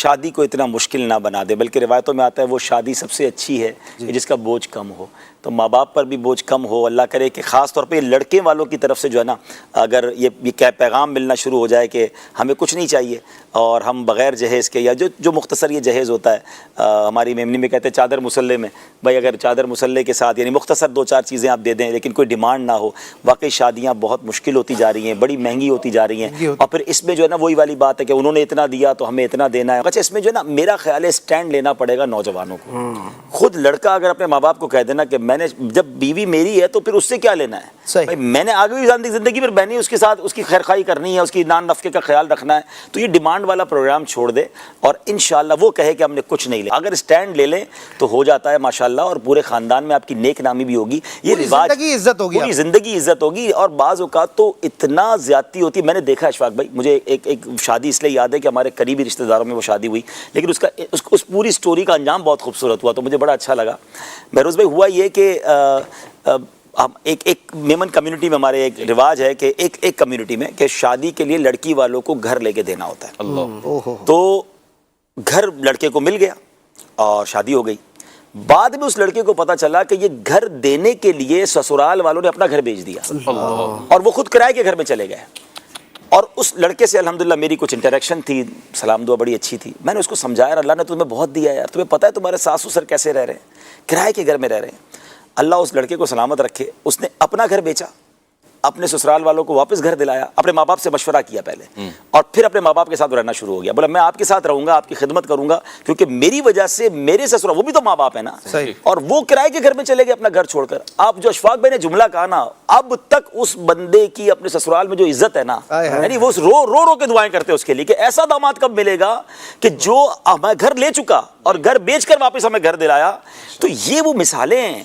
شادی کو اتنا مشکل نہ بنا دے، بلکہ روایتوں میں آتا ہے وہ شادی سب سے اچھی ہے کہ جس کا بوجھ کم ہو. تو ماں باپ پر بھی بوجھ کم ہو. اللہ کرے کہ خاص طور پہ لڑکے والوں کی طرف سے جو ہے نا اگر یہ پیغام ملنا شروع ہو جائے کہ ہمیں کچھ نہیں چاہیے اور ہم بغیر جہیز کے، یا جو مختصر یہ جہیز ہوتا ہے، ہماری میمنی میں کہتے ہیں چادر مسلح میں، بھائی اگر چادر مسلح کے ساتھ یعنی مختصر 2-4 چیزیں آپ دے دیں لیکن کوئی ڈیمانڈ نہ ہو. واقعی شادیاں بہت مشکل ہوتی جا رہی ہیں، بڑی مہنگی ہوتی جا رہی ہیں. اور پھر اس میں جو ہے نا وہی والی بات ہے کہ انہوں نے اتنا دیا تو ہمیں اتنا دینا ہے. اچھا اس میں جو ہے نا میرا خیال ہے اسٹینڈ لینا پڑے گا نوجوانوں کو. خود لڑکا اگر اپنے ماں باپ کو کہہ دینا کہ میں نے جب بیوی میری ہے تو پھر اس سے کیا لینا ہے، بھائی میں نے آگے بھی زندگی پر میں نے اس کے ساتھ اس کی خیر خواہی کرنی ہے، اس کی نان نفقے کا خیال رکھنا ہے. تو یہ ڈیمانڈ والا پروگرام چھوڑ دے اور انشاءاللہ وہ کہے کہ ہم نے کچھ نہیں لیا. اگر اسٹینڈ لے لیں تو ہو جاتا ہے ماشاءاللہ، اور پورے خاندان میں آپ کی نیک نامی بھی ہوگی. یہ رواج پوری زندگی عزت ہوگی. اور بعض اوقات تو اتنا زیادتی ہوتی ہے. میں نے دیکھا اشفاق بھائی، مجھے ایک شادی اس لیے یاد ہے کہ ہمارے قریبی رشتہ داروں میں وہ شادی ہوئی، لیکن اس پوری سٹوری کا انجام بہت خوبصورت ہوا تو مجھے بڑا اچھا لگا. بہروز بھائی ہوا یہ کہ ایک میمن کمیونٹی میں ہمارے ایک رواج ہے کہ ایک کمیونٹی میں کہ شادی کے لیے لڑکی والوں کو گھر لے کے دینا ہوتا ہے. تو گھر لڑکے کو مل گیا اور شادی ہو گئی. بعد میں اس لڑکے کو پتا چلا کہ یہ گھر دینے کے لیے سسرال والوں نے اپنا گھر بیچ دیا اور وہ خود کرائے کے گھر میں چلے گئے. اور اس لڑکے سے الحمدللہ میری کچھ انٹریکشن تھی، سلام دعا بڑی اچھی تھی. میں نے اس کو سمجھایا اللہ نے تمہیں بہت دیا ہے یار، تمہیں پتہ ہے تمہارے ساس سسر کیسے رہ رہے ہیں، کرائے کے گھر میں رہ رہے ہیں. اللہ اس لڑکے کو سلامت رکھے، اس نے اپنا گھر بیچا، اپنے سسرال والوں کو واپس گھر دلایا، اپنے ماں باپ سے مشورہ کیا پہلے اور پھر اپنے ماں باپ کے ساتھ رہنا شروع ہو گیا. بولا میں آپ کے ساتھ رہوں گا، آپ کی خدمت کروں گا، کیونکہ میری وجہ سے میرے سسرال وہ بھی تو ماں باپ ہے نا. اور وہ کرائے کے گھر میں چلے گئے اپنا گھر چھوڑ کر. آپ جو اشفاق بھائی نے جملہ کہا نا، اب تک اس بندے کی اپنے سسرال میں جو عزت ہے نا، یعنی وہ رو کے دعائیں کرتے اس کے لیے کہ ایسا داماد کب ملے گا کہ جو ہمیں گھر لے چکا اور گھر بیچ کر واپس ہمیں گھر دلایا. تو یہ وہ مثالیں ہیں